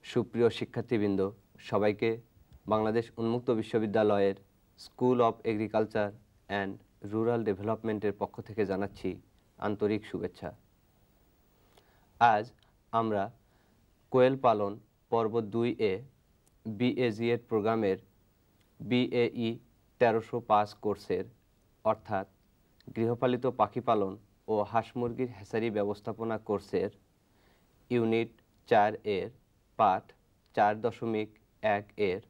সুপ্রিয় শিক্ষার্থীবৃন্দ, সবাইকে বাংলাদেশ উন্মুক্ত বিশ্ববিদ্যালয়ের school of agriculture and rural ডেভেলপমেন্টের পক্ষ থেকে জানাচ্ছি আন্তরিক শুভেচ্ছা। আজ আমরা কোয়েল পালন পর্ব 2-এ BAGED প্রোগ্রামের BAE 1305 কোর্সের অর্থাৎ গৃহপালিত পাখি পালন ও হাঁস মুরগির হ্যাচারি ব্যবস্থাপনা কোর্সের ইউনিট 4-এর পাঠ 4.1-এর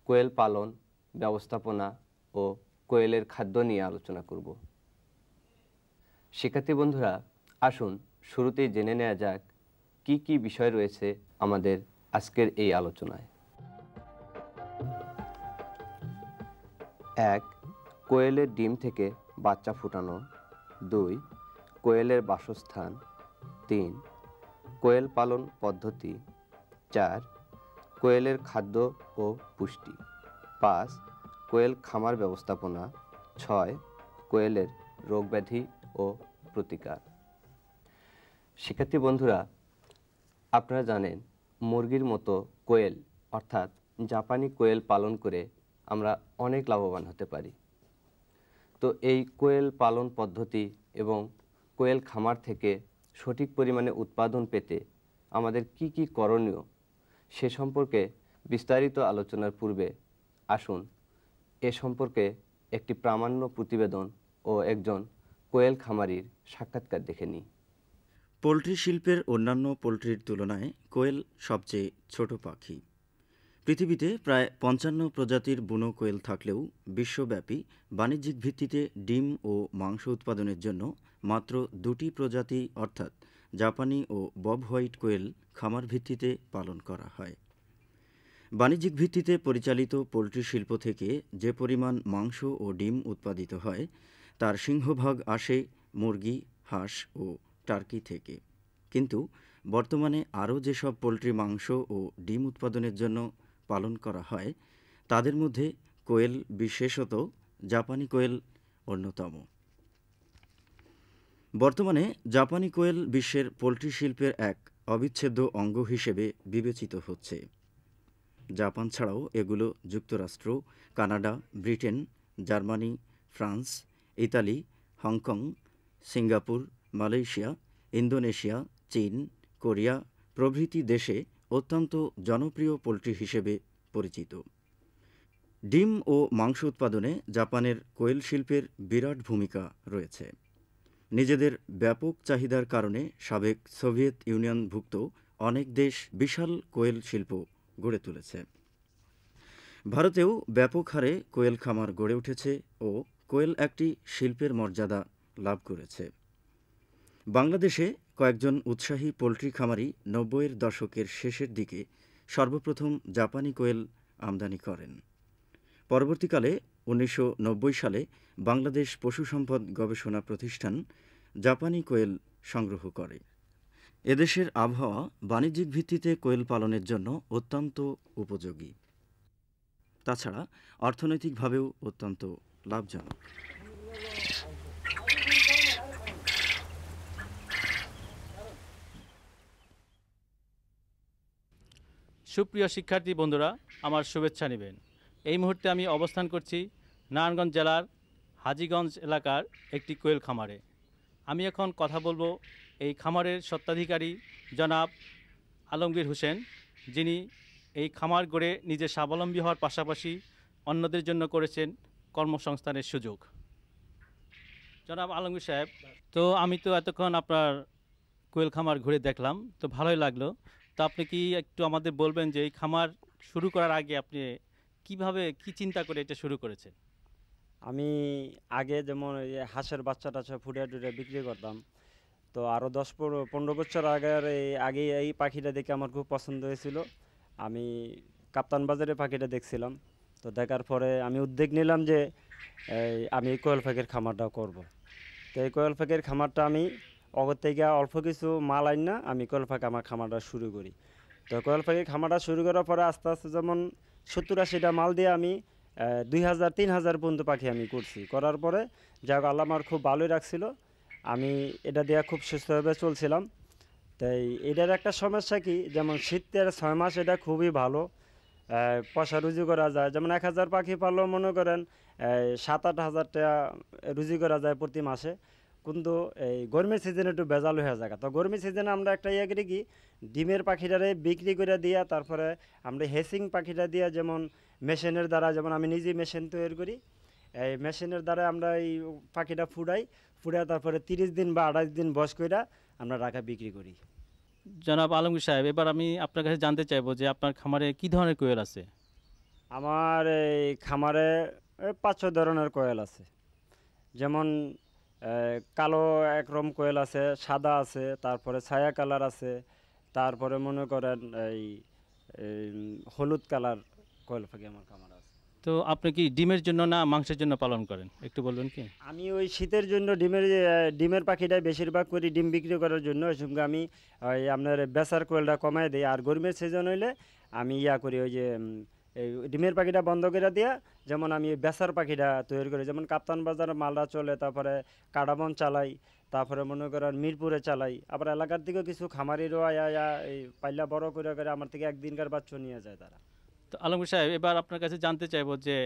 কোয়েল পালন ব্যবস্থাপনা ও কোয়েলের খাদ্য নিয়ে আলোচনা করব। শিক্ষার্থী বন্ধুরা, আসুন শুরুতেই জেনে নেওয়া যাক কি কি বিষয় রয়েছে আমাদের আজকের এই আলোচনায়। 1. কোয়েলের ডিম থেকে বাচ্চা ফুটানো। 2. কোয়েলের বাসস্থান। 3. কোয়েল পালন পদ্ধতি। 4. কোয়েলের খাদ্য ও পুষ্টি। 5. কোয়েল খামার ব্যবস্থাপনা। 6. কোয়েলের রোগব্যাধি ও প্রতিকার। শিক্ষার্থী বন্ধুরা, আপনারা জানেন মুরগির মতো কোয়েল অর্থাৎ জাপানি কোয়েল পালন করে আমরা অনেক লাভবান হতে পারি। তো এই কোয়েল পালন পদ্ধতি এবং কোয়েল খামার থেকে সঠিক পরিমাণে উৎপাদন পেতে আমাদের কি কি করণীয় সে সম্পর্কে বিস্তারিত আলোচনার পূর্বে আসুন এ সম্পর্কে একটি প্রামাণ্য প্রতিবেদন ও একজন কোয়েল খামারির সাক্ষাৎকার দেখে নিই। পোলট্রি শিল্পের অন্যান্য পোলট্রির তুলনায় কোয়েল সবচেয়ে ছোট পাখি। পৃথিবীতে প্রায় 55 প্রজাতির বুনো কোয়েল থাকলেও বিশ্বব্যাপী বাণিজ্যিক ভিত্তিতে ডিম ও মাংস উৎপাদনের জন্য মাত্র 2টি প্রজাতি অর্থাৎ জাপানি ও বব হোয়াইট কোয়েল খামার ভিত্তিতে পালন করা হয়। বাণিজ্যিক ভিত্তিতে পরিচালিত পোলট্রি শিল্প থেকে যে পরিমাণ মাংস ও ডিম উৎপাদিত হয় তার সিংহভাগ আসে মুরগি, হাঁস ও টার্কি থেকে। কিন্তু বর্তমানে আরও যেসব পোলট্রি মাংস ও ডিম উৎপাদনের জন্য পালন করা হয় তাদের মধ্যে কোয়েল, বিশেষত জাপানি কোয়েল অন্যতম। বর্তমানে জাপানি কোয়েল বিশ্বের পোলট্রি শিল্পের এক অবিচ্ছেদ্য অঙ্গ হিসেবে বিবেচিত হচ্ছে। জাপান ছাড়াও এগুলো যুক্তরাষ্ট্র, Canada, Britain, Germany, France, Italy, Hong Kong, Singapore, Malaysia, Indonesia, চীন, কোরিয়া প্রভৃতি দেশে অত্যন্ত জনপ্রিয় পোলট্রি হিসেবে পরিচিত। ডিম ও মাংস উৎপাদনে জাপানের কোয়েল শিল্পের বিরাট ভূমিকা রয়েছে। নিজেদের ব্যাপক চাহিদার কারণে সাবেক সোভিয়েত ইউনিয়নভুক্ত অনেক দেশ বিশাল কোয়েল শিল্প গড়ে তুলেছে। ভারতেও ব্যাপক হারে কোয়েল খামার গড়ে উঠেছে ও কোয়েল একটি শিল্পের মর্যাদা লাভ করেছে। বাংলাদেশে কয়েকজন উৎসাহী পোলট্রি খামারি 90-এর দশকের শেষের দিকে সর্বপ্রথম জাপানি কোয়েল আমদানি করেন। পরবর্তীকালে 1990 সালে বাংলাদেশ পশু সম্পদ গবেষণা প্রতিষ্ঠান জাপানি কোয়েল সংগ্রহ করে। এদেশের আবহাওয়া বাণিজ্যিক ভিত্তিতে কোয়েল পালনের জন্য অত্যন্ত উপযোগী, তাছাড়া অর্থনৈতিকভাবেও অত্যন্ত লাভজনক। সুপ্রিয় শিক্ষার্থী বন্ধুরা, আমার শুভেচ্ছা নেবেন। এই মুহূর্তে আমি অবস্থান করছি নারায়ণগঞ্জ জেলার হাজীগঞ্জ এলাকার একটি কোয়েল খামারে। আমি এখন কথা বলবো এই খামারের স্বত্বাধিকারী জনাব আলমগীর হোসেন, যিনি এই খামার গড়ে নিজে স্বাবলম্বী হওয়ার পাশাপাশি অন্যদের জন্য করেছেন কর্মসংস্থানের সুযোগ। জনাব আলমগীর সাহেব, তো আমি তো এতক্ষণ আপনার কোয়েল খামার ঘুরে দেখলাম, তো ভালোই লাগলো। তো আপনি কি একটু আমাদের বলবেন যে এই খামার শুরু করার আগে আপনি কিভাবে কি চিন্তা করে এটা শুরু করেছেন? আমি আগে যেমন এই যে হাঁসের বাচ্চা টাচ্চা ফুটে টুটে বিক্রি করতাম, তো আরও 10-15 বছর আগে এই পাখিটা দেখে আমার খুব পছন্দ হয়েছিল। আমি কাপ্তান বাজারে পাখিটা দেখছিলাম, তো দেখার পরে আমি উদ্যোগ নিলাম যে আমি কোয়েল পাখির খামারটা করব। তো এই কোয়েল পাখির খামারটা আমি অগর থেকে অল্প কিছু মাল আইন না আমি কোয়েল পাখি আমার খামারটা শুরু করি। তো কোয়েল পাখির খামারটা শুরু করার পরে আস্তে আস্তে যেমন 70-80টা মাল দিয়ে আমি 2000-3000 পর্যন্ত পাখি আমি করছি। করার পরে যাক আল্লাহ আমার খুব ভালোই রাখছিল, আমি এটা দিয়ে খুব সুস্থভাবে চলছিলাম। তাই এটার একটা সমস্যা কি, যেমন শীতের 6 মাস এটা খুবই ভালো, পয়সা রুজি করা যায়। যেমন 1000 পাখি পারলেও মনে করেন 7-8 হাজার টাকা রুজি করা যায় প্রতি মাসে। কিন্তু এই গরমের সিজনে একটু বেজাল হয়ে যায়। তো গরমের সিজনে আমরা একটা ইয়ে করি কি, ডিমের পাখিটারে বিক্রি করে দিয়া তারপরে আমরা হেসিং পাখিটা দিয়া, যেমন মেশিনের দ্বারা, যেমন আমি নিজেই মেশিন তৈরি করি, এই মেশিনের দ্বারা আমরা এই পাখিটা ফুটাই তারপরে 30 দিন বা 28 দিন বয়স করে আমরা টাকা বিক্রি করি। জনাব আলমগীর সাহেব, এবার আমি আপনার কাছে জানতে চাইবো যে আপনার খামারে কি ধরনের কোয়েল আছে? আমার এই খামারে 5-6 ধরনের কোয়েল আছে। যেমন কালো একরকম কোয়েল আছে, সাদা আছে, তারপরে ছায়া কালার আছে, তারপরে মনে করেন এই হলুদ কালার কোয়েল পাখি আমার খামার আছে। তো আপনি কি ডিমের জন্য না মাংসের জন্য পালন করেন, একটু বলবেন কি? আমি ওই শীতের জন্য ডিমের পাখিটাই বেশিরভাগ করি, ডিম বিক্রি করার জন্য। ওই সঙ্গে আমি ওই আপনার বেচার কোয়েলটা কমাই দিই। আর গরমের সিজন হইলে আমি ইয়া করি, ওই যে এই ডিমের পাখিটা বন্ধ করে দিয়া, যেমন আমি বেচার পাখিটা তৈরি করি। যেমন কাপ্তান বাজার মালদা চলে, তারপরে কাডাবন চালাই, তারপরে মনে করেন মিরপুরে চালাই। আবার এলাকার দিকেও কিছু খামারিরও এই পাল্লা বড় করে করে আমার থেকে একদিনকার বাচ্চা নিয়ে যায় তারা। তো আলমগীর সাহেব, এবার আপনার কাছে জানতে চাইবো যে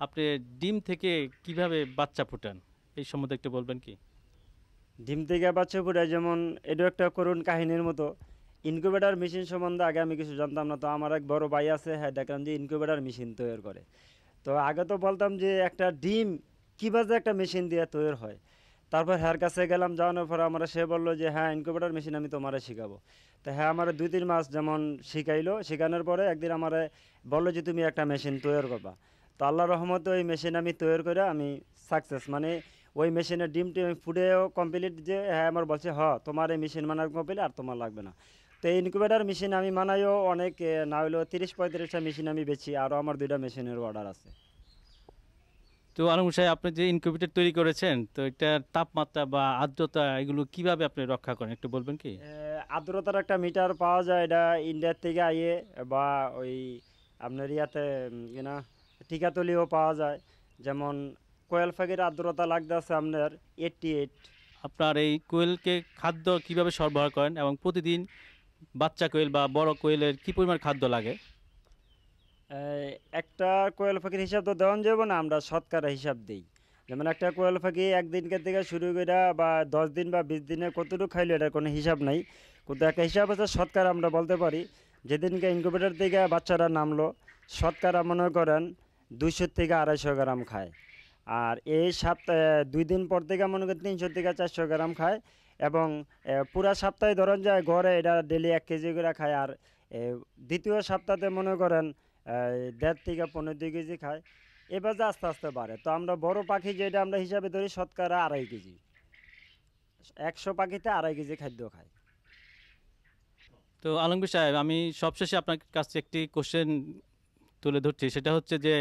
আপনি ডিম থেকে কিভাবে বাচ্চা ফুটান, এই সম্বন্ধে একটু বলবেন কি? ডিম থেকে বাচ্চা ফুটায়, যেমন এটা একটা করুণ কাহিনীর মতো। ইনকিউবেটার মেশিন সম্বন্ধে আগে আমি কিছু জানতাম না। তো আমার এক বড় ভাই আছে, হ্যাঁ দেখলাম যে ইনকিউবেটার মেশিন তৈরি করে। তো আগে তো বলতাম যে একটা ডিম কীভাবে একটা মেশিন দিয়ে তৈরি হয়। তারপর হ্যার কাছে গেলাম, যাওয়ানোর পর আমরা সে বললো যে হ্যাঁ ইনকিউবেটার মেশিন আমি তোমারে শেখাবো। তো হ্যাঁ আমার 2-3 মাস যেমন শিখাইলো, শেখানোর পরে একদিন আমার বললো যে তুমি একটা মেশিন তৈরি করবা। তো আল্লাহ রহমতে ওই মেশিন আমি তৈরি করে আমি সাকসেস, মানে ওই মেশিনের ডিমটি ফুটেও কমপ্লিট, যে হ্যাঁ আমার বলছে তোমার এই মেশিন মানার কমপ্লিট, আর তোমার লাগবে না। তো এই ইনকিউবেটার মেশিন আমি মানাইও অনেক, না হলেও 30-35টা মেশিন আমি বেচি, আরও আমার 2টা মেশিনের অর্ডার আছে। তো আলমগীর সাহেব, আপনি যে ইনকিউবেটর তৈরি করেছেন, তো এটার তাপমাত্রা বা আর্দ্রতা এগুলো কিভাবে আপনি রক্ষা করেন, একটু বলবেন কি? আর্দ্রতার একটা মিটার পাওয়া যায়, এটা ইন্ডিয়ার থেকে আইয়ে, বা ওই আপনার ইয়াতে কিনা টিকাতলিও পাওয়া যায়। যেমন কোয়েল পাখির আর্দ্রতা লাগতেছে আপনার 88। আপনার এই কোয়েলকে খাদ্য কিভাবে সরবরাহ করেন এবং প্রতিদিন বাচ্চা কোয়েল বা বড় কোয়েলের কি পরিমাণ খাদ্য লাগে? একটা কোয়েল পাখির হিসাব তো দেওয়া যাবে না, আমরা শতকরা হিসাব দিই। যেমন একটা কোয়েল পাখি একদিনকার থেকে শুরু করে বা 10 দিন বা 20 দিনে কতটুকু খাইলে এটার কোনো হিসাব নাই। কিন্তু একটা হিসাব আছে শতকরা, আমরা বলতে পারি যেদিনকে ইনকিউবেটর থেকে বাচ্চারা নামলো, শতকরা মনে করেন 200 থেকে 250 গ্রাম খায়। আর এই সপ্তাহে 2 দিন পর থেকে মনে করেন 300 থেকে 400 গ্রাম খায়। এবং পুরা সপ্তাহে ধরেন যায় ঘরে এটা ডেলি 1 কেজি করে খায়। আর দ্বিতীয় সপ্তাহে মনে করেন 1.5 থেকে 15 কেজি খায়। এবার যে আস্তে আস্তে বাড়ে। তো আমরা বড় পাখি যেটা আমরা হিসাবে ধরি শতকরা 2.5 কেজি, 100 পাখিতে 2.5 কেজি খাদ্য খায়। তো আলমগীর সাহেব, আমি সবশেষে আপনার কাছে একটি কোশ্চেন তুলে ধরছি, সেটা হচ্ছে যে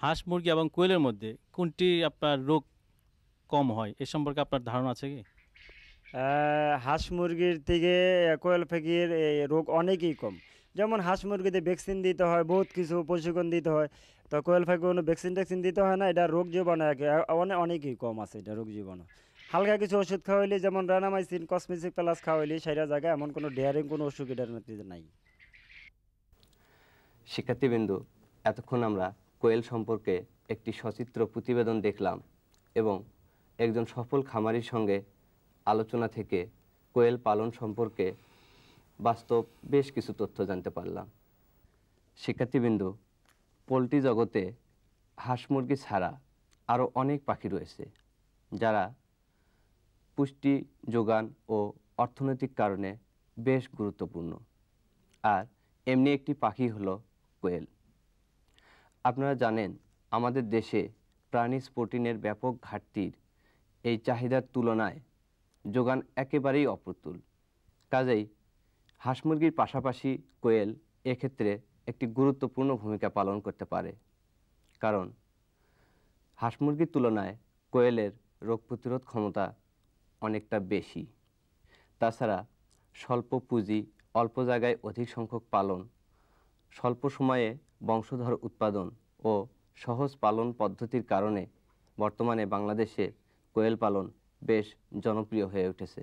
হাঁস মুরগি এবং কোয়েলের মধ্যে কোনটি আপনার রোগ কম হয়, এ সম্পর্কে আপনার ধারণা আছে কি? হাঁস মুরগির থেকে কোয়েল পাখির রোগ অনেকই কম। যেমন হাঁস মুরগিতে ভ্যাকসিন দিতে হয়, বহুত কিছু প্রশিক্ষণ দিতে হয়। তো কোয়েল পাখি কোনো ভ্যাকসিন ট্যাকসিন দিতে হয় না। এটা রোগ জীবাণু অনেকই কম আছে, এটা রোগ জীবাণু। হালকা কিছু ওষুধ খাওয়াইলে, যেমন রানামাইসিন, কসমেটিক প্লাস খাওয়াইলে সেটা জায়গায় এমন কোনো ডেয়ারিং কোনো অসুখ এটার মধ্যে নাই। শিক্ষার্থীবৃন্দু, এতক্ষণ আমরা কোয়েল সম্পর্কে একটি সচিত্র প্রতিবেদন দেখলাম এবং একজন সফল খামারির সঙ্গে আলোচনা থেকে কোয়েল পালন সম্পর্কে বাস্তব বেশ কিছু তথ্য জানতে পারলাম। শিক্ষার্থীবৃন্দু, পোলট্রি জগতে হাঁস মুরগি ছাড়া আরও অনেক পাখি রয়েছে যারা পুষ্টি যোগান ও অর্থনৈতিক কারণে বেশ গুরুত্বপূর্ণ। আর এমনি একটি পাখি হলো কোয়েল। আপনারা জানেন আমাদের দেশে প্রাণীজ প্রোটিনের ব্যাপক ঘাটতির এই চাহিদার তুলনায় যোগান একেবারেই অপ্রতুল। কাজেই হাঁস মুরগির পাশাপাশি কোয়েল এক্ষেত্রে একটি গুরুত্বপূর্ণ ভূমিকা পালন করতে পারে, কারণ হাঁস মুরগির তুলনায় কোয়েলের রোগ প্রতিরোধ ক্ষমতা অনেকটা বেশি। তাছাড়া স্বল্প পুঁজি, অল্প জায়গায় অধিক সংখ্যক পালন, স্বল্প সময়ে বংশধর উৎপাদন ও সহজ পালন পদ্ধতির কারণে বর্তমানে বাংলাদেশে কোয়েল পালন বেশ জনপ্রিয় হয়ে উঠেছে।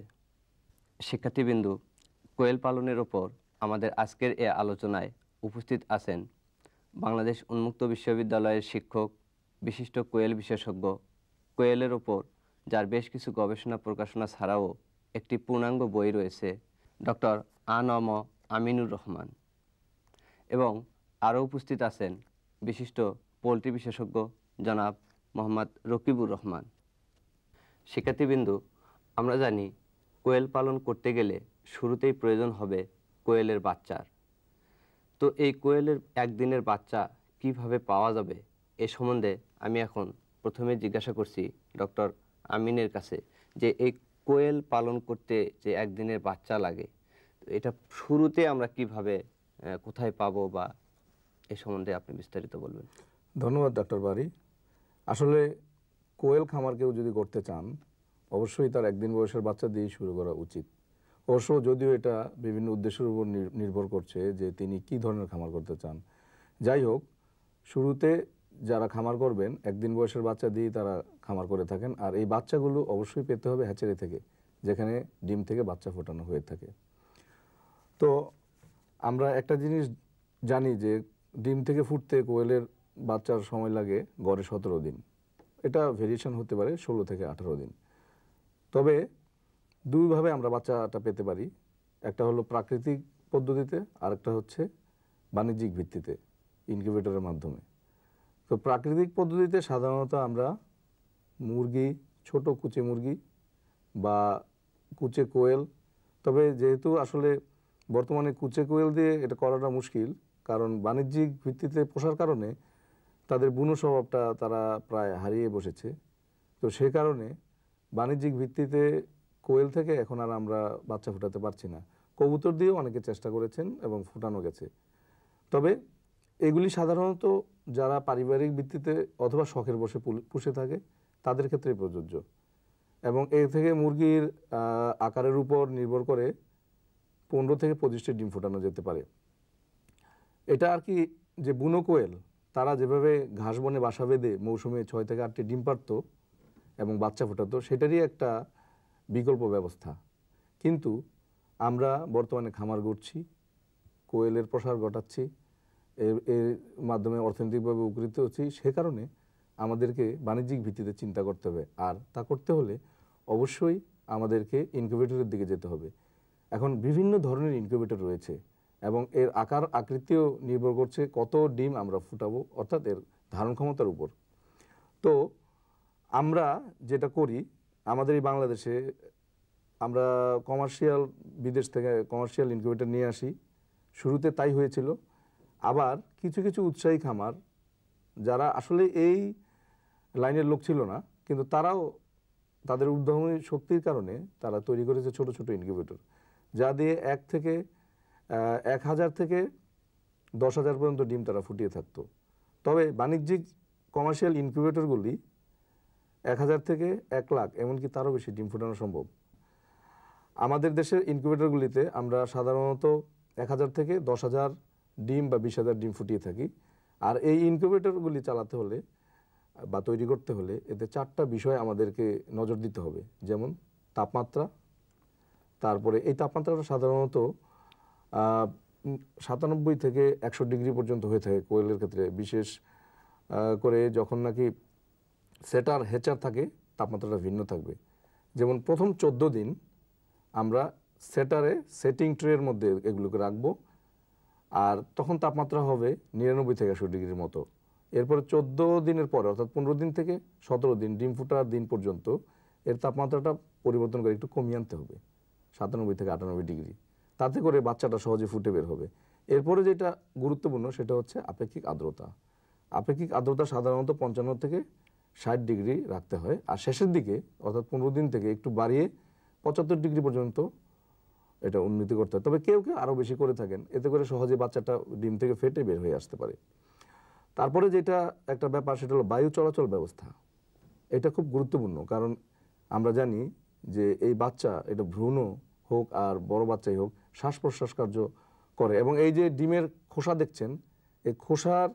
শিক্ষার্থীবৃন্দু, কোয়েল পালনের ওপর আমাদের আজকের এ আলোচনায় উপস্থিত আছেন বাংলাদেশ উন্মুক্ত বিশ্ববিদ্যালয়ের শিক্ষক, বিশিষ্ট কোয়েল বিশেষজ্ঞ, কোয়েলের ওপর যার বেশ কিছু গবেষণা প্রকাশনা ছাড়াও একটি পূর্ণাঙ্গ বই রয়েছে, ডক্টর আ.ন.ম আমিনুর রহমান, এবং আরও উপস্থিত আছেন বিশিষ্ট পোলট্রি বিশেষজ্ঞ জনাব মোহাম্মদ রকিবুর রহমান। শিক্ষার্থীবৃন্দু, আমরা জানি কোয়েল পালন করতে গেলে শুরুতেই প্রয়োজন হবে কোয়েলের বাচ্চার। তো এই কোয়েলের একদিনের বাচ্চা কিভাবে পাওয়া যাবে এ সম্বন্ধে আমি এখন প্রথমে জিজ্ঞাসা করছি ডক্টর আমিনের কাছে যে এই কোয়েল পালন করতে যে একদিনের বাচ্চা লাগে, এটা শুরুতে আমরা কিভাবে কোথায় পাবো বা এ সম্বন্ধে আপনি বিস্তারিত বলবেন। ধন্যবাদ ডক্টর বারী। আসলে কোয়েল খামার কেউ যদি করতে চান অবশ্যই তার একদিন বয়সের বাচ্চা দিয়েই শুরু করা উচিত। অবশ্য যদিও এটা বিভিন্ন উদ্দেশ্যের উপর নির্ভর করছে যে তিনি কি ধরনের খামার করতে চান। যাই হোক, শুরুতে যারা খামার করবেন একদিন বয়সের বাচ্চা দিয়েই তারা খামার করে থাকেন। আর এই বাচ্চাগুলো অবশ্যই পেতে হবে হ্যাচারি থেকে, যেখানে ডিম থেকে বাচ্চা ফোটানো হয়ে থাকে। তো আমরা একটা জিনিস জানি যে ডিম থেকে ফুটতে কোয়েলের বাচ্চার সময় লাগে গড়ে 17 দিন। এটা ভেরিয়েশন হতে পারে 16 থেকে 18 দিন। তবে দুইভাবে আমরা বাচ্চাটা পেতে পারি, একটা হলো প্রাকৃতিক পদ্ধতিতে, আর একটা হচ্ছে বাণিজ্যিক ভিত্তিতে ইনকিউবেটরের মাধ্যমে। তো প্রাকৃতিক পদ্ধতিতে সাধারণত আমরা মুরগি, ছোট কুচে মুরগি বা কুচে কোয়েল, তবে যেহেতু আসলে বর্তমানে কুচে কোয়েল দিয়ে এটা করাটা মুশকিল, কারণ বাণিজ্যিক ভিত্তিতে পোষার কারণে তাদের বুনো স্বভাবটা তারা প্রায় হারিয়ে বসেছে। তো সে কারণে বাণিজ্যিক ভিত্তিতে কোয়েল থেকে এখন আর আমরা বাচ্চা ফোটাতে পারছি না। কবুতর দিয়েও অনেকে চেষ্টা করেছেন এবং ফোটানো গেছে। তবে এগুলি সাধারণত যারা পারিবারিক ভিত্তিতে অথবা শখের বসে পুষে থাকে তাদের ক্ষেত্রে প্রযোজ্য, এবং এর থেকে মুরগির আকারের উপর নির্ভর করে 15 থেকে 25টি ডিম ফোটানো যেতে পারে। এটা আর কি, যে বুনো কোয়েল তারা যেভাবে ঘাস বনে বাসা বেঁধে মৌসুমে 6 থেকে 8টি ডিম পারত এবং বাচ্চা ফোটাতো, সেটারই একটা বিকল্প ব্যবস্থা। কিন্তু আমরা বর্তমানে খামার গড়ছি, কোয়েলের প্রসার ঘটাচ্ছি, এর মাধ্যমে অর্থনৈতিকভাবে উপকৃত হচ্ছি। সে কারণে আমাদেরকে বাণিজ্যিক ভিত্তিতে চিন্তা করতে হবে, আর তা করতে হলে অবশ্যই আমাদেরকে ইনকিউবেটরের দিকে যেতে হবে। এখন বিভিন্ন ধরনের ইনকিউবেটর রয়েছে এবং এর আকার আকৃতিও নির্ভর করছে কত ডিম আমরা ফুটাবো, অর্থাৎ এর ধারণ ক্ষমতার উপর। তো আমরা যেটা করি, আমাদের এই বাংলাদেশে আমরা বিদেশ থেকে কমার্শিয়াল ইনকিউবেটর নিয়ে আসি। শুরুতে তাই হয়েছিল। আবার কিছু কিছু উৎসাহী খামার যারা আসলে এই লাইনের লোক ছিল না, কিন্তু তারাও তাদের উদ্যমী শক্তির কারণে তারা তৈরি করেছে ছোট ছোট ইনকিউবেটর, যা দিয়ে 1,000 থেকে 10,000 পর্যন্ত ডিম তারা ফুটিয়ে থাকতো। তবে বাণিজ্যিক কমার্শিয়াল ইনকিউবেটরগুলি 1,000 থেকে 1 লাখ, এমনকি তারও বেশি ডিম ফোটানো সম্ভব। আমাদের দেশের ইনকিউবেটরগুলিতে আমরা সাধারণত 1,000 থেকে 10,000 ডিম বা 20,000 ডিম ফুটিয়ে থাকি। আর এই ইনকিউবেটরগুলি চালাতে হলে বা তৈরি করতে হলে এতে 4টা বিষয় আমাদেরকে নজর দিতে হবে। যেমন তাপমাত্রা, তারপরে এই তাপমাত্রাটা সাধারণত 97 থেকে 100 ডিগ্রি পর্যন্ত হয়ে থাকে কোয়েলের ক্ষেত্রে। বিশেষ করে যখন নাকি সেটার হেচার থাকে তাপমাত্রাটা ভিন্ন থাকবে। যেমন প্রথম 14 দিন আমরা সেটারে সেটিং ট্রের মধ্যে এগুলোকে রাখবো, আর তখন তাপমাত্রা হবে 99 থেকে 100 ডিগ্রির মতো। এরপরে 14 দিনের পরে, অর্থাৎ 15 দিন থেকে 17 দিন ডিম ফোটার দিন পর্যন্ত এর তাপমাত্রাটা পরিবর্তন করে একটু কমিয়ে আনতে হবে 97 থেকে 98 ডিগ্রি, তাতে করে বাচ্চাটা সহজে ফুটে বের হবে। এরপরে যেটা গুরুত্বপূর্ণ সেটা হচ্ছে আপেক্ষিক আর্দ্রতা। আপেক্ষিক আর্দ্রতা সাধারণত 55 থেকে 60 ডিগ্রি রাখতে হয়, আর শেষের দিকে অর্থাৎ 15 দিন থেকে একটু বাড়িয়ে 75 ডিগ্রি পর্যন্ত এটা উন্নতি করতে হয়। তবে কেউ কেউ আরও বেশি করে থাকেন, এতে করে সহজে বাচ্চাটা ডিম থেকে ফেটে বের হয়ে আসতে পারে। তারপরে যেটা একটা ব্যাপার, সেটা হলো বায়ু চলাচল ব্যবস্থা। এটা খুব গুরুত্বপূর্ণ, কারণ আমরা জানি যে এই বাচ্চা, এটা ভ্রূণ হোক আর বড় বাচ্চাই হোক, শ্বাস প্রশ্বাস কার্য করে। এবং এই যে ডিমের খোসা দেখছেন, এই খোসার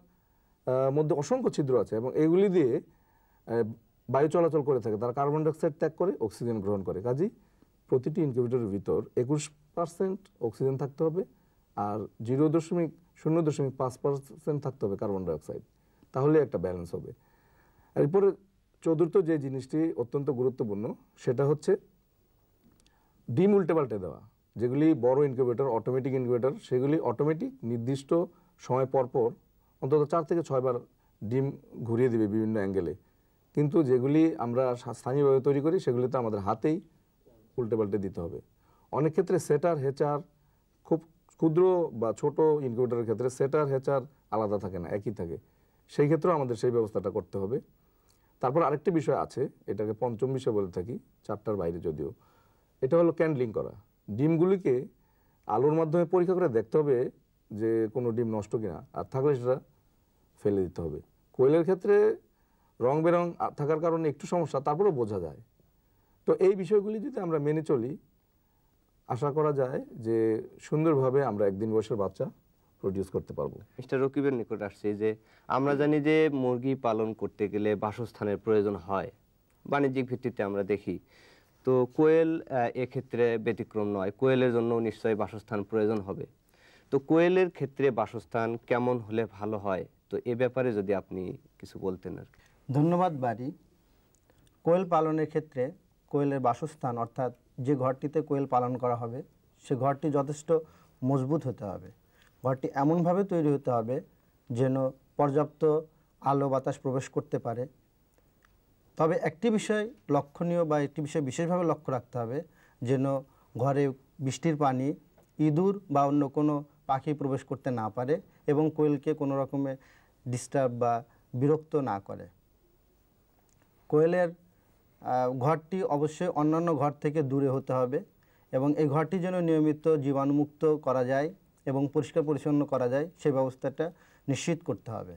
মধ্যে অসংখ্য ছিদ্র আছে এবং এগুলি দিয়ে বায়ু চলাচল করে থাকে। তারা কার্বন ডাইঅক্সাইড ত্যাগ করে, অক্সিজেন গ্রহণ করে। কাজেই প্রতিটি ইনকিউবেটরের ভিতর 21% অক্সিজেন থাকতে হবে আর 0.5% থাকতে হবে কার্বন ডাইঅক্সাইড, তাহলে একটা ব্যালেন্স হবে। এরপরে চতুর্থ যে জিনিসটি অত্যন্ত গুরুত্বপূর্ণ, সেটা হচ্ছে ডিম উল্টে পাল্টে দেওয়া। যেগুলি বড় ইনকিউবেটর, অটোমেটিক ইনকিউবেটর, সেগুলি অটোমেটিক নির্দিষ্ট সময় পর পর অন্তত 4 থেকে 6 বার ডিম ঘুরিয়ে দিবে বিভিন্ন অ্যাঙ্গেলে। কিন্তু যেগুলি আমরা স্থানীয়ভাবে তৈরি করি, সেগুলিতে আমাদের হাতেই উল্টে পাল্টে দিতে হবে। অনেক ক্ষেত্রে সেটার হেচার, খুব ক্ষুদ্র বা ছোট ইনকিউবেটরের ক্ষেত্রে সেটার হেচার আলাদা থাকে না, একই থাকে। সেই ক্ষেত্রেও আমাদের সেই ব্যবস্থাটা করতে হবে। তারপর আরেকটি বিষয় আছে, এটাকে পঞ্চম বিষয় বলে থাকি, 4টার বাইরে যদিও, এটা হলো ক্যান্ডলিং করা। ডিমগুলিকে আলোর মাধ্যমে পরীক্ষা করে দেখতে হবে যে কোনো ডিম নষ্ট কিনা, আর থাকলে সেটা ফেলে দিতে হবে। কোয়েলের ক্ষেত্রে রং বেরং থাকার কারণে একটু সমস্যা, তারপরেও বোঝা যায়। তো এই বিষয়গুলি যদি আমরা মেনে চলি, আশা করা যায় যে সুন্দরভাবে আমরা একদিন বয়সের বাচ্চা প্রডিউস করতে পারবো। মিস্টার রকিবের নিকট আসছে যে আমরা জানি যে মুরগি পালন করতে গেলে বাসস্থানের প্রয়োজন হয়, বাণিজ্যিক ভিত্তিতে আমরা দেখি। তো কোয়েল এক্ষেত্রে ব্যতিক্রম নয়, কোয়েলের জন্য নিশ্চয়ই বাসস্থান প্রয়োজন হবে। তো কোয়েলের ক্ষেত্রে বাসস্থান কেমন হলে ভালো হয়, তো এ ব্যাপারে যদি আপনি কিছু বলতেন আর কি। ধন্যবাদ বাড়ি। কোয়েল পালনের ক্ষেত্রে কোয়েলের বাসস্থান, অর্থাৎ যে ঘরটিতে কোয়েল পালন করা হবে, সে ঘরটি যথেষ্ট মজবুত হতে হবে। ঘরটি এমনভাবে তৈরি হতে হবে যেন পর্যাপ্ত আলো বাতাস প্রবেশ করতে পারে। তবে একটি বিষয় লক্ষণীয় বা একটি বিষয় বিশেষভাবে লক্ষ্য রাখতে হবে, যেন ঘরে বৃষ্টির পানি, ইঁদুর বা অন্য কোনো পাখি প্রবেশ করতে না পারে এবং কোয়েলকে কোনো রকমে ডিস্টার্ব বা বিরক্ত না করে। কোয়েলের ঘরটি অবশ্যই অন্যান্য ঘর থেকে দূরে হতে হবে এবং এই ঘরটি যেন নিয়মিত জীবাণুমুক্ত করা যায় এবং পরিষ্কার পরিচ্ছন্ন করা যায়, সেই ব্যবস্থাটা নিশ্চিত করতে হবে।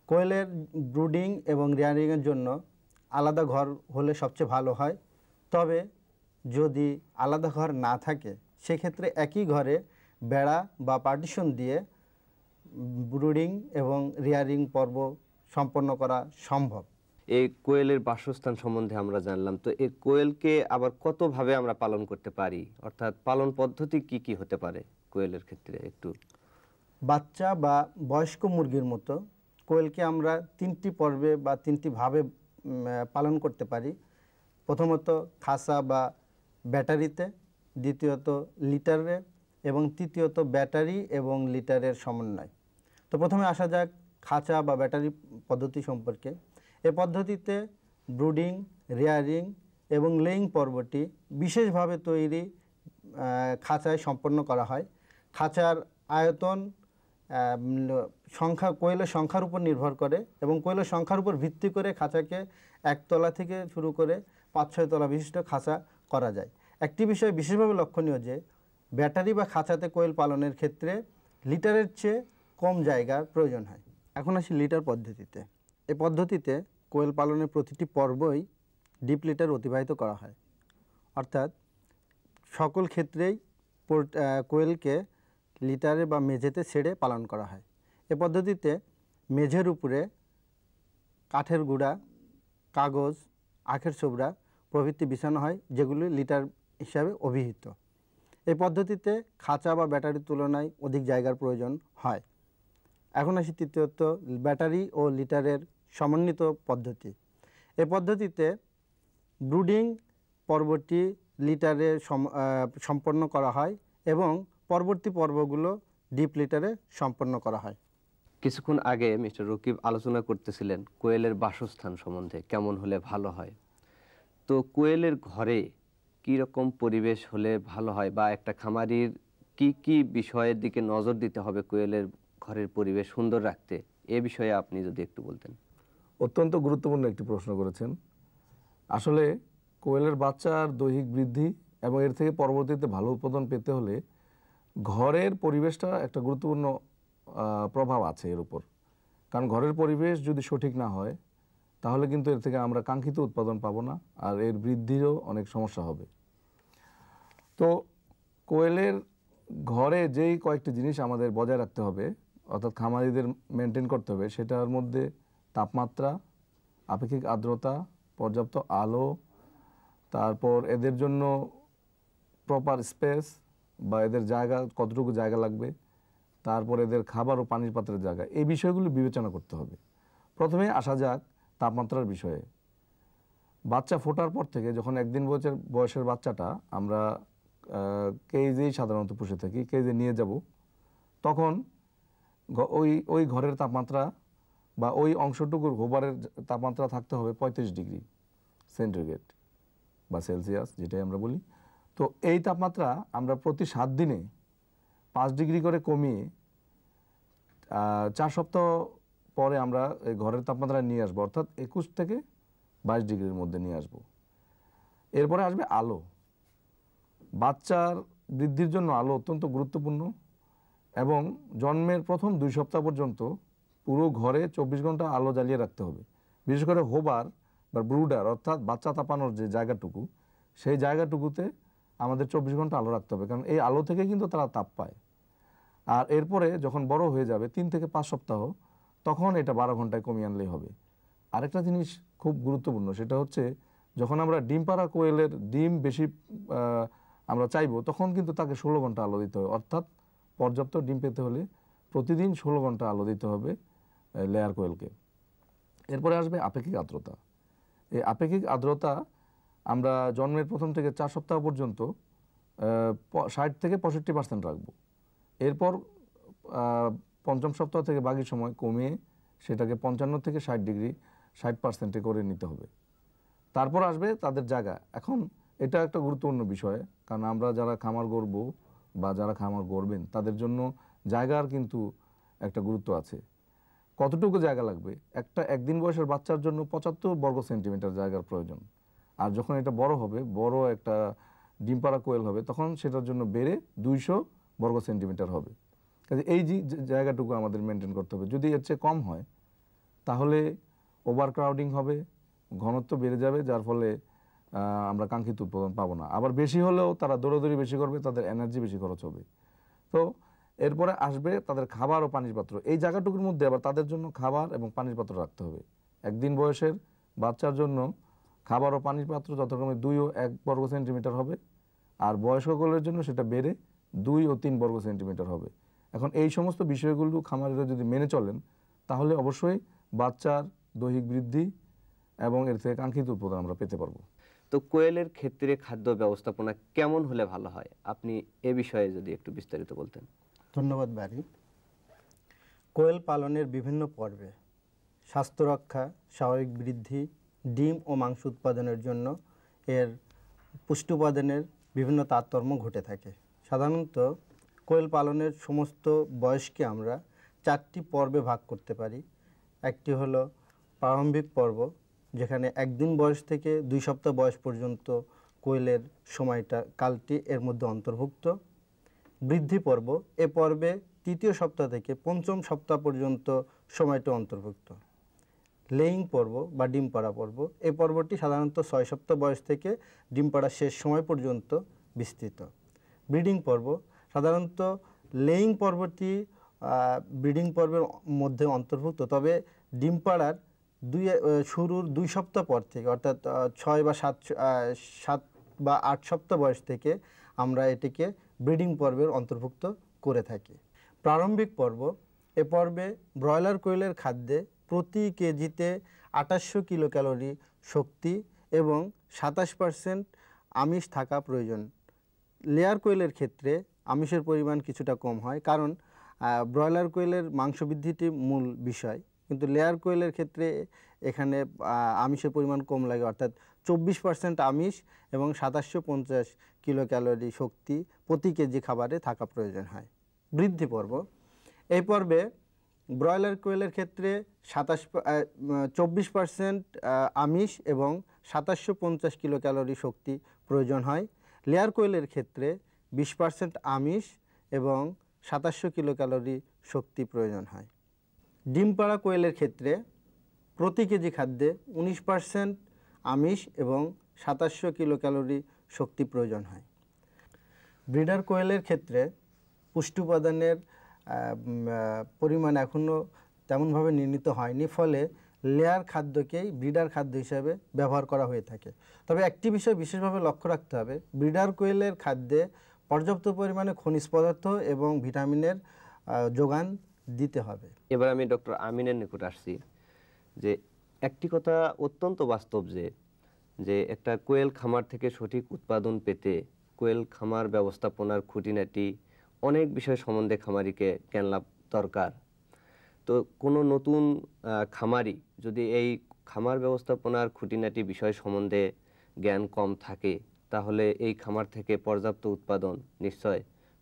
কোয়েলের ব্রুডিং এবং রেয়ারিংয়ের জন্য আলাদা ঘর হলে সবচেয়ে ভালো হয়। তবে যদি আলাদা ঘর না থাকে, সেক্ষেত্রে একই ঘরে বেড়া বা পার্টিশন দিয়ে ব্রুডিং এবং রেয়ারিং পর্ব সম্পন্ন করা সম্ভব। এই কোয়েলের বাসস্থান সম্বন্ধে আমরা জানলাম। তো এই কোয়েলকে আবার কতভাবে আমরা পালন করতে পারি, অর্থাৎ পালন পদ্ধতি কি কি হতে পারে কোয়েলের ক্ষেত্রে একটু? বাচ্চা বা বয়স্ক মুরগির মতো কোয়েলকে আমরা 3টি পর্বে বা 3টি ভাবে পালন করতে পারি। প্রথমত খাঁচা বা ব্যাটারিতে, দ্বিতীয়ত লিটারে এবং তৃতীয়ত ব্যাটারি এবং লিটারের সমন্বয়। তো প্রথমে আসা যাক খাঁচা বা ব্যাটারি পদ্ধতি সম্পর্কে। এ পদ্ধতিতে ব্রুডিং, রেয়ারিং এবং লেইং পর্বটি বিশেষভাবে তৈরি খাঁচায় সম্পন্ন করা হয়। খাঁচার আয়তন সংখ্যা, কোয়েলের সংখ্যার উপর নির্ভর করে এবং কোয়েলের সংখ্যার উপর ভিত্তি করে খাঁচাকে 1 তলা থেকে শুরু করে 5-6 তলা বিশিষ্ট খাঁচা করা যায়। একটি বিষয় বিশেষভাবে লক্ষণীয় যে ব্যাটারি বা খাঁচাতে কোয়েল পালনের ক্ষেত্রে লিটারের চেয়ে কম জায়গার প্রয়োজন হয়। এখন আসি লিটার পদ্ধতিতে। এই পদ্ধতিতে কোয়েল পালনের প্রতিটি পর্বই ডিপ লিটার অতিবাহিত করা হয়, অর্থাৎ সকল ক্ষেত্রেই কোয়েলকে লিটারে বা মেঝেতে ছেড়ে পালন করা হয়। এ পদ্ধতিতে মেঝের উপরে কাঠের গুঁড়া, কাগজ, আখের ছোবড়া প্রভৃতি বিছানো হয়, যেগুলি লিটার হিসাবে অভিহিত। এই পদ্ধতিতে খাঁচা বা ব্যাটারির তুলনায় অধিক জায়গার প্রয়োজন হয়। এখন আসি তৃতীয়ত ব্যাটারি ও লিটারের সমন্বিত পদ্ধতি। এ পদ্ধতিতে ব্রুডিং পর্বটি লিটারে সম্পন্ন করা হয় এবং পরবর্তী পর্বগুলো ডিপ লিটারে সম্পন্ন করা হয়। কিছুক্ষণ আগে মিস্টার রকিব আলোচনা করতেছিলেন কোয়েলের বাসস্থান সম্বন্ধে, কেমন হলে ভালো হয়। তো কোয়েলের ঘরে কি রকম পরিবেশ হলে ভালো হয়, বা একটা খামারির কি কি বিষয়ের দিকে নজর দিতে হবে কোয়েলের ঘরের পরিবেশ সুন্দর রাখতে, এ বিষয়ে আপনি যদি একটু বলতেন। অত্যন্ত গুরুত্বপূর্ণ একটি প্রশ্ন করেছেন। আসলে কোয়েলের বাচ্চার দৈহিক বৃদ্ধি এবং এর থেকে পরবর্তীতে ভালো উৎপাদন পেতে হলে ঘরের পরিবেশটা একটা গুরুত্বপূর্ণ প্রভাব আছে এর উপর। কারণ ঘরের পরিবেশ যদি সঠিক না হয় তাহলে কিন্তু এর থেকে আমরা কাঙ্ক্ষিত উৎপাদন পাবো না, আর এর বৃদ্ধিরও অনেক সমস্যা হবে। তো কোয়েলের ঘরে যেই কয়েকটি জিনিস আমাদের বজায় রাখতে হবে, অর্থাৎ খামারিদের মেনটেন করতে হবে, সেটার মধ্যে তাপমাত্রা, আপেক্ষিক আর্দ্রতা, পর্যাপ্ত আলো, তারপর এদের জন্য প্রপার স্পেস বা এদের জায়গা, কতটুকু জায়গা লাগবে, তারপর এদের খাবার ও পানির পাত্রের জায়গা, এই বিষয়গুলো বিবেচনা করতে হবে। প্রথমে আসা যাক তাপমাত্রার বিষয়ে। বাচ্চা ফোটার পর থেকে যখন একদিন বয়সের বাচ্চাটা আমরা কেজেই সাধারণত পুষে থাকি, কেজে নিয়ে যাব, তখন ওই ঘরের তাপমাত্রা বা ওই অংশটুকুর হোবারের তাপমাত্রা থাকতে হবে 35 ডিগ্রি সেন্টিগ্রেড বা সেলসিয়াস, যেটাই আমরা বলি। তো এই তাপমাত্রা আমরা প্রতি 7 দিনে 5 ডিগ্রি করে কমিয়ে 4 সপ্তাহ পরে আমরা এই ঘরের তাপমাত্রা নিয়ে আসবো, অর্থাৎ 21 থেকে 22 ডিগ্রির মধ্যে নিয়ে আসবো। এরপরে আসবে আলো। বাচ্চার বৃদ্ধির জন্য আলো অত্যন্ত গুরুত্বপূর্ণ এবং জন্মের প্রথম 2 সপ্তাহ পর্যন্ত পুরো ঘরে 24 ঘন্টা আলো জ্বালিয়ে রাখতে হবে। বিশেষ করে হোবার বা ব্রুডার, অর্থাৎ বাচ্চা তাপানোর যে জায়গাটুকু, সেই জায়গাটুকুতে আমাদের 24 ঘন্টা আলো রাখতে হবে, কারণ এই আলো থেকে কিন্তু তারা তাপ পায়। আর এরপরে যখন বড় হয়ে যাবে 3 থেকে 5 সপ্তাহ, তখন এটা 12 ঘন্টায় কমিয়ে আনলেই হবে। আরেকটা জিনিস খুব গুরুত্বপূর্ণ, সেটা হচ্ছে যখন আমরা ডিম পাড়া কোয়েলের ডিম বেশি আমরা চাইবো, তখন কিন্তু তাকে 16 ঘন্টা আলো দিতে হবে। অর্থাৎ পর্যাপ্ত ডিম পেতে হলে প্রতিদিন 16 ঘন্টা আলো দিতে হবে লেয়ার কোয়েলকে। এরপরে আসবে আপেক্ষিক আর্দ্রতা। এই আপেক্ষিক আর্দ্রতা আমরা জন্মের প্রথম থেকে 4 সপ্তাহ পর্যন্ত 60 থেকে 65% রাখবো। এরপর 5ম সপ্তাহ থেকে বাকি সময় কমিয়ে সেটাকে 55 থেকে 60 ডিগ্রি 60% করে নিতে হবে। তারপর আসবে তাদের জায়গা। এখন এটা একটা গুরুত্বপূর্ণ বিষয়, কারণ আমরা যারা খামার গড়ব বা যারা খামার গড়বেন তাদের জন্য জায়গার কিন্তু একটা গুরুত্ব আছে। কতটুকু জায়গা লাগবে? একদিন বয়সের বাচ্চার জন্য 75 বর্গ সেন্টিমিটার জায়গার প্রয়োজন। আর যখন এটা বড় হবে, বড় একটা ডিম পাড়া কোয়েল হবে, তখন সেটার জন্য বেড়ে 200 বর্গ সেন্টিমিটার হবে। কাজে এই জায়গাটুকু আমাদের মেনটেন করতে হবে। যদি এর চেয়ে কম হয় তাহলে ওভার ক্রাউডিং হবে, ঘনত্ব বেড়ে যাবে, যার ফলে আমরা কাঙ্ক্ষিত উৎপাদন পাবো না। আবার বেশি হলেও তারা দৌড়াদৌড়ি বেশি করবে, তাদের এনার্জি বেশি খরচ হবে। তো এরপরে আসবে তাদের খাবার ও পানির পাত্র। এই জায়গাটুকুর মধ্যে আবার তাদের জন্য খাবার এবং পানির পাত্র রাখতে হবে। একদিন বয়সের বাচ্চার জন্য খাবার ও পানির পাত্র যথাক্রমে 2 ও 1 বর্গ সেন্টিমিটার হবে, আর বয়স্ক কোয়েলের জন্য সেটা বেড়ে 2 ও 3 বর্গ সেন্টিমিটার হবে। এখন এই সমস্ত বিষয়গুলো খামারিরা যদি মেনে চলেন তাহলে অবশ্যই বাচ্চার দৈহিক বৃদ্ধি এবং এর থেকে কাঙ্ক্ষিত উৎপাদন আমরা পেতে পারবো। তো কোয়েলের ক্ষেত্রে খাদ্য ব্যবস্থাপনা কেমন হলে ভালো হয়, আপনি এ বিষয়ে যদি একটু বিস্তারিত বলতেন। ধন্যবাদ বারি। কোয়েল পালনের বিভিন্ন পর্বে স্বাস্থ্য রক্ষা, স্বাভাবিক বৃদ্ধি, ডিম ও মাংস উৎপাদনের জন্য এর পুষ্টি উপাদানের বিভিন্ন তারতম্য ঘটে থাকে। সাধারণত কোয়েল পালনের সমস্ত বয়সকে আমরা 4টি পর্বে ভাগ করতে পারি। একটি হলো প্রারম্ভিক পর্ব, যেখানে একদিন বয়স থেকে 2 সপ্তাহ বয়স পর্যন্ত কোয়েলের সময়টা কালটি এর মধ্যে অন্তর্ভুক্ত। বৃদ্ধি পর্ব, এ পর্বে 3য় সপ্তাহ থেকে 5ম সপ্তাহ পর্যন্ত সময়টা অন্তর্ভুক্ত। লেইং পর্ব বা ডিম পাড়া পর্ব, এই পর্বটি সাধারণত 6 সপ্তাহ বয়স থেকে ডিম পাড়ার শেষ সময় পর্যন্ত বিস্তৃত। ব্রিডিং পর্ব, সাধারণত লেইং পর্বটি ব্রিডিং পর্বের মধ্যে অন্তর্ভুক্ত, তবে ডিম পাড়ার শুরুর 2 সপ্তাহ পর থেকে, অর্থাৎ 6 বা 7 বা 8 সপ্তাহ বয়স থেকে আমরা এটিকে ব্রিডিং পর্বের অন্তর্ভুক্ত করে থাকি। প্রারম্ভিক পর্ব, এ পর্বে ব্রয়লার কোয়েলের খাদ্যে প্রতি কেজিতে 2800 কিলো ক্যালোরি শক্তি এবং 27% আমিষ থাকা প্রয়োজন। লেয়ার কোয়েলের ক্ষেত্রে আমিষের পরিমাণ কিছুটা কম হয়, কারণ ব্রয়লার কোয়েলের মাংস বৃদ্ধিটি মূল বিষয়, কিন্তু লেয়ার কোয়েলের ক্ষেত্রে এখানে আমিষের পরিমাণ কম লাগে, অর্থাৎ 24% আমিষ এবং 2750 কিলো ক্যালোরি শক্তি প্রতি কেজি খাবারে থাকা প্রয়োজন হয়। বৃদ্ধি পর্ব, এই পর্বে ব্রয়লার কোয়েলের ক্ষেত্রে 24% আমিষ এবং 2750 কিলো ক্যালোরি শক্তি প্রয়োজন হয়। লেয়ার কোয়েলের ক্ষেত্রে 20% আমিষ এবং 2700 কিলো ক্যালোরি শক্তি প্রয়োজন হয়। ডিম পাড়া কোয়েলের ক্ষেত্রে প্রতি কেজি খাদ্যে 19% আমিষ এবং 2700 কিলো ক্যালোরি শক্তি প্রয়োজন হয়। ব্রিডার কোয়েলের ক্ষেত্রে পুষ্টি উপাদানের পরিমাণ এখনও তেমনভাবে নির্ণীত হয়নি, ফলে লেয়ার খাদ্যকেই ব্রিডার খাদ্য হিসাবে ব্যবহার করা হয়ে থাকে। তবে একটি বিষয় বিশেষভাবে লক্ষ্য রাখতে হবে, ব্রিডার কোয়েলের খাদ্যে পর্যাপ্ত পরিমাণে খনিজ পদার্থ এবং ভিটামিনের যোগান দিতে হবে। এবার আমি ডক্টর আমিনের নিকট আসছি যে একটি কথা অত্যন্ত বাস্তব যে একটা কোয়েল খামার থেকে সঠিক উৎপাদন পেতে কোয়েল খামার ব্যবস্থাপনার খুঁটিনাটি অনেক বিষয় সম্বন্ধে খামারিকে জ্ঞান লাভ দরকার। তো কোনো নতুন খামারি যদি এই খামার ব্যবস্থাপনার খুঁটিনাটি বিষয় সম্বন্ধে জ্ঞান কম থাকে তাহলে এই খামার থেকে পর্যাপ্ত উৎপাদন নিশ্চয়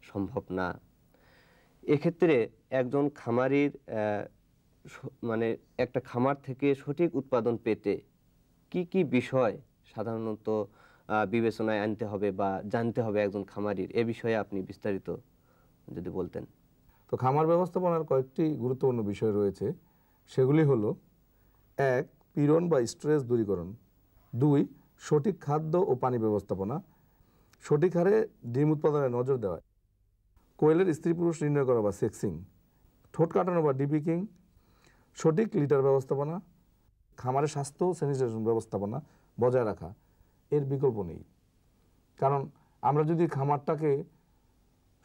সম্ভব না। এক্ষেত্রে একজন খামারির মানে একটা খামার থেকে সঠিক উৎপাদন পেতে কি কি বিষয় সাধারণত বিবেচনায় আনতে হবে বা জানতে হবে একজন খামারির, এ বিষয়ে আপনি বিস্তারিত যদি বলতেন। তো খামার ব্যবস্থাপনার কয়েকটি গুরুত্বপূর্ণ বিষয় রয়েছে, সেগুলি হলো 1. পীড়ন বা স্ট্রেস দূরীকরণ, 2. সঠিক খাদ্য ও পানি ব্যবস্থাপনা, সঠিক হারে ডিম উৎপাদনে নজর দেওয়া, কোয়েলের স্ত্রী পুরুষ নির্ণয় করা বা সেক্সিং, ঠোঁট কাটানো বা ডিপিকিং, সঠিক লিটার ব্যবস্থাপনা, খামারের স্বাস্থ্য স্যানিটেশন ব্যবস্থাপনা বজায় রাখা। এর বিকল্প নেই, কারণ আমরা যদি খামারটাকে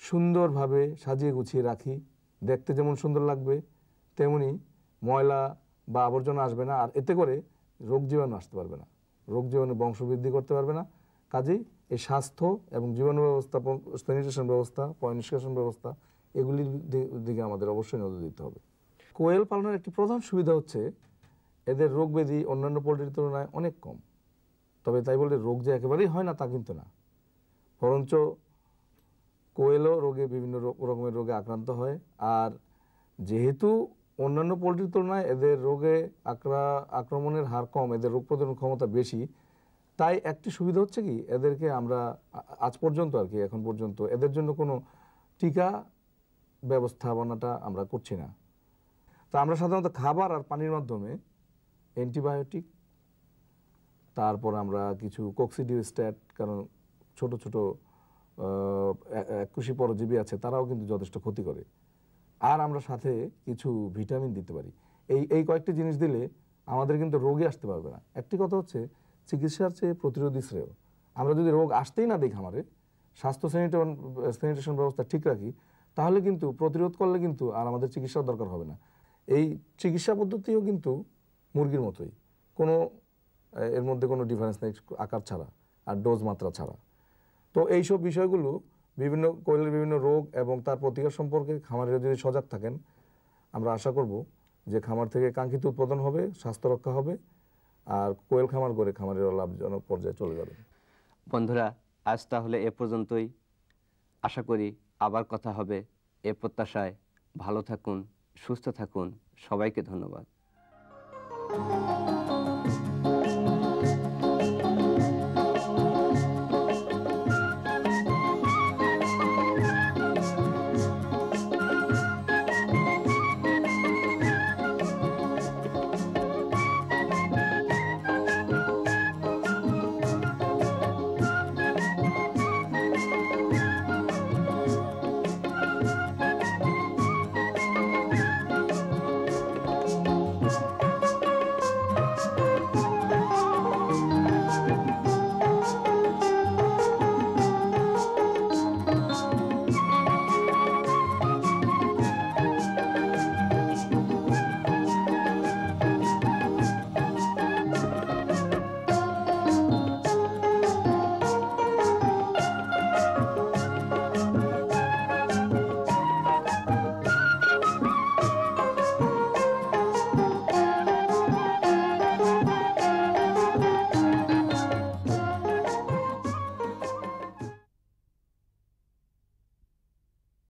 সুন্দরভাবে সাজিয়ে গুছিয়ে রাখি, দেখতে যেমন সুন্দর লাগবে তেমনি ময়লা বা আবর্জনা আসবে না, আর এতে করে রোগ জীবাণু আসতে পারবে না, রোগ জীবাণু বংশবৃদ্ধি করতে পারবে না। কাজেই এই স্বাস্থ্য এবং জীবাণু ব্যবস্থাপন, স্যানিটেশন ব্যবস্থা, পয় নিষ্কাশন ব্যবস্থা, এগুলির দিকে আমাদের অবশ্যই নজর দিতে হবে। কোয়েল পালনের একটি প্রধান সুবিধা হচ্ছে এদের রোগ ব্যাধি অন্যান্য পোলট্রির তুলনায় অনেক কম। তবে তাই বলে রোগ যে একেবারেই হয় না তা কিন্তু না, বরঞ্চ কোয়েলও রোগে বিভিন্ন রকমের রোগে আক্রান্ত হয়। আর যেহেতু অন্যান্য পোলট্রির তুলনায় এদের রোগে আক্রমণের হার কম, এদের রোগ প্রতিরোধ ক্ষমতা বেশি, তাই একটি সুবিধা হচ্ছে কি এদেরকে আমরা আজ পর্যন্ত আর কি এখন পর্যন্ত এদের জন্য কোনো টিকা ব্যবস্থাপনাটা আমরা করছি না। তো আমরা সাধারণত খাবার আর পানির মাধ্যমে অ্যান্টিবায়োটিক, তারপর আমরা কিছু কক্সিডিওস্ট্যাট, কারণ ছোট ছোট একুশি পরজীবী আছে তারাও কিন্তু যথেষ্ট ক্ষতি করে, আর আমরা সাথে কিছু ভিটামিন দিতে পারি। এই কয়েকটি জিনিস দিলে আমাদের কিন্তু রোগই আসতে পারবে না। একটি কথা হচ্ছে চিকিৎসার চেয়ে প্রতিরোধী শ্রেয়। আমরা যদি রোগ আসতেই না দিই খামারে, স্বাস্থ্য স্যানিটেশন ব্যবস্থা ঠিক রাখি, তাহলে কিন্তু প্রতিরোধ করলে কিন্তু আর আমাদের চিকিৎসার দরকার হবে না। এই চিকিৎসা পদ্ধতিও কিন্তু মুরগির মতোই, কোনো এর মধ্যে কোনো ডিফারেন্স নেই আকার ছাড়া আর ডোজ মাত্রা ছাড়া। তো এইসব বিষয়গুলো বিভিন্ন কোয়েলের বিভিন্ন রোগ এবং তার প্রতিকার সম্পর্কে খামারিরা যদি সজাগ থাকেন, আমরা আশা করব যে খামার থেকে কাঙ্ক্ষিত উৎপাদন হবে, স্বাস্থ্য রক্ষা হবে, আর কোয়েল খামার করে খামারের লাভজনক পর্যায়ে চলে যাবে। বন্ধুরা, আজ তাহলে এ পর্যন্তই। আশা করি আবার কথা হবে। এ প্রত্যাশায় ভালো থাকুন, সুস্থ থাকুন। সবাইকে ধন্যবাদ।